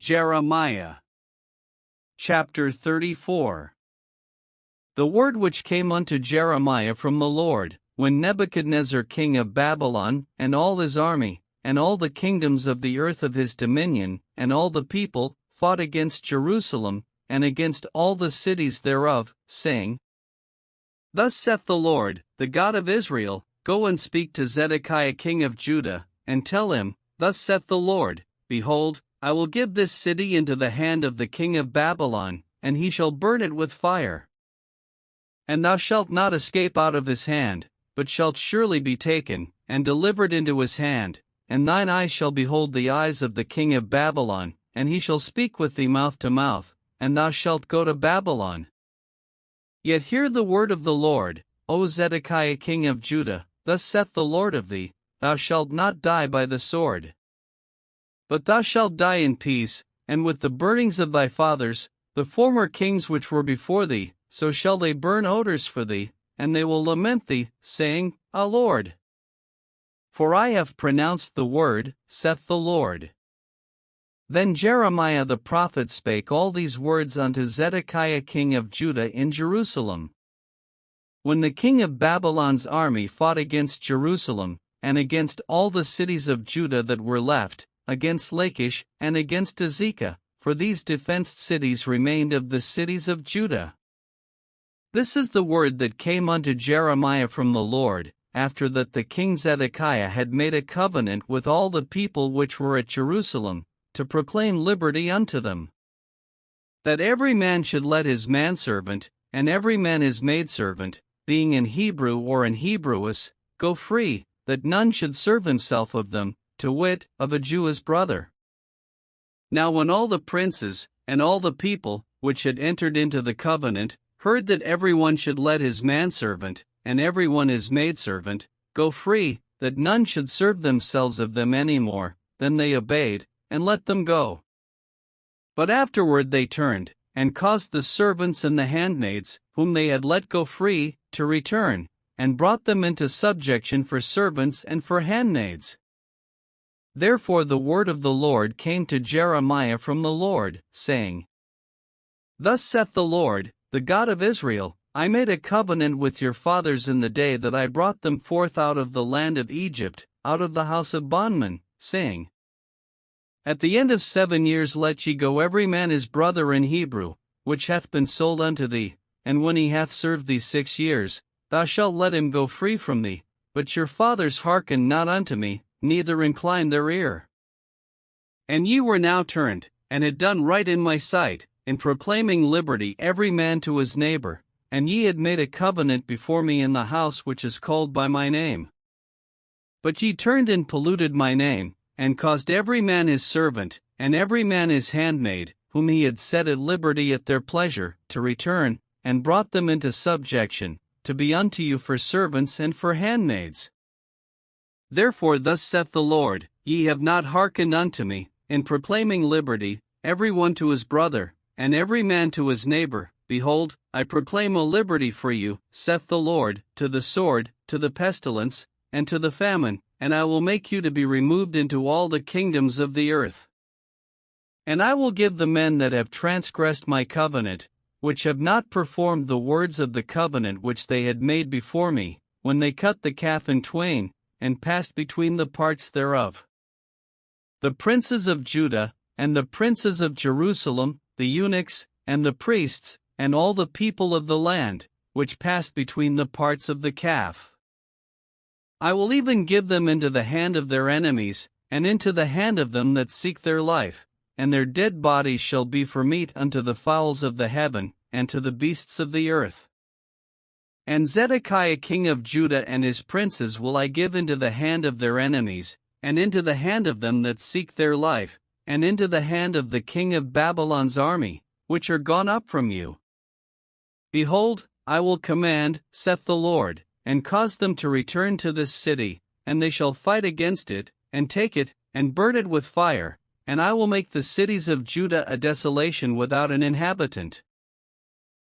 Jeremiah. Chapter 34. The word which came unto Jeremiah from the Lord, when Nebuchadnezzar king of Babylon, and all his army, and all the kingdoms of the earth of his dominion, and all the people, fought against Jerusalem, and against all the cities thereof, saying, Thus saith the Lord, the God of Israel, Go and speak to Zedekiah king of Judah, and tell him, Thus saith the Lord, Behold, I will give this city into the hand of the king of Babylon, and he shall burn it with fire. And thou shalt not escape out of his hand, but shalt surely be taken, and delivered into his hand, and thine eyes shall behold the eyes of the king of Babylon, and he shall speak with thee mouth to mouth, and thou shalt go to Babylon. Yet hear the word of the Lord, O Zedekiah king of Judah, Thus saith the Lord of thee, Thou shalt not die by the sword. But thou shalt die in peace, and with the burnings of thy fathers, the former kings which were before thee, so shall they burn odors for thee, and they will lament thee, saying, Ah Lord! For I have pronounced the word, saith the Lord. Then Jeremiah the prophet spake all these words unto Zedekiah king of Judah in Jerusalem. When the king of Babylon's army fought against Jerusalem, and against all the cities of Judah that were left, against Lachish, and against Azekah, for these defenced cities remained of the cities of Judah. This is the word that came unto Jeremiah from the Lord, after that the king Zedekiah had made a covenant with all the people which were at Jerusalem, to proclaim liberty unto them. That every man should let his manservant, and every man his maidservant, being an Hebrew or an Hebrewess, go free, that none should serve himself of them, to wit, of a Jew his brother. Now when all the princes, and all the people, which had entered into the covenant, heard that every one should let his manservant, and every one his maidservant, go free, that none should serve themselves of them any more, then they obeyed, and let them go. But afterward they turned, and caused the servants and the handmaids, whom they had let go free, to return, and brought them into subjection for servants and for handmaids. Therefore the word of the Lord came to Jeremiah from the Lord, saying, Thus saith the Lord, the God of Israel, I made a covenant with your fathers in the day that I brought them forth out of the land of Egypt, out of the house of bondmen, saying, At the end of 7 years let ye go every man his brother in Hebrew, which hath been sold unto thee, and when he hath served thee 6 years, thou shalt let him go free from thee. But your fathers hearkened not unto me, neither inclined their ear. And ye were now turned, and had done right in my sight, in proclaiming liberty every man to his neighbor, and ye had made a covenant before me in the house which is called by my name. But ye turned and polluted my name, and caused every man his servant, and every man his handmaid, whom he had set at liberty at their pleasure, to return, and brought them into subjection, to be unto you for servants and for handmaids. Therefore thus saith the Lord, Ye have not hearkened unto me, in proclaiming liberty, every one to his brother, and every man to his neighbor. Behold, I proclaim a liberty for you, saith the Lord, to the sword, to the pestilence, and to the famine, and I will make you to be removed into all the kingdoms of the earth. And I will give the men that have transgressed my covenant, which have not performed the words of the covenant which they had made before me, when they cut the calf in twain, and passed between the parts thereof. The princes of Judah, and the princes of Jerusalem, the eunuchs, and the priests, and all the people of the land, which passed between the parts of the calf. I will even give them into the hand of their enemies, and into the hand of them that seek their life, and their dead bodies shall be for meat unto the fowls of the heaven, and to the beasts of the earth. And Zedekiah king of Judah and his princes will I give into the hand of their enemies, and into the hand of them that seek their life, and into the hand of the king of Babylon's army, which are gone up from you. Behold, I will command, saith the Lord, and cause them to return to this city, and they shall fight against it, and take it, and burn it with fire, and I will make the cities of Judah a desolation without an inhabitant.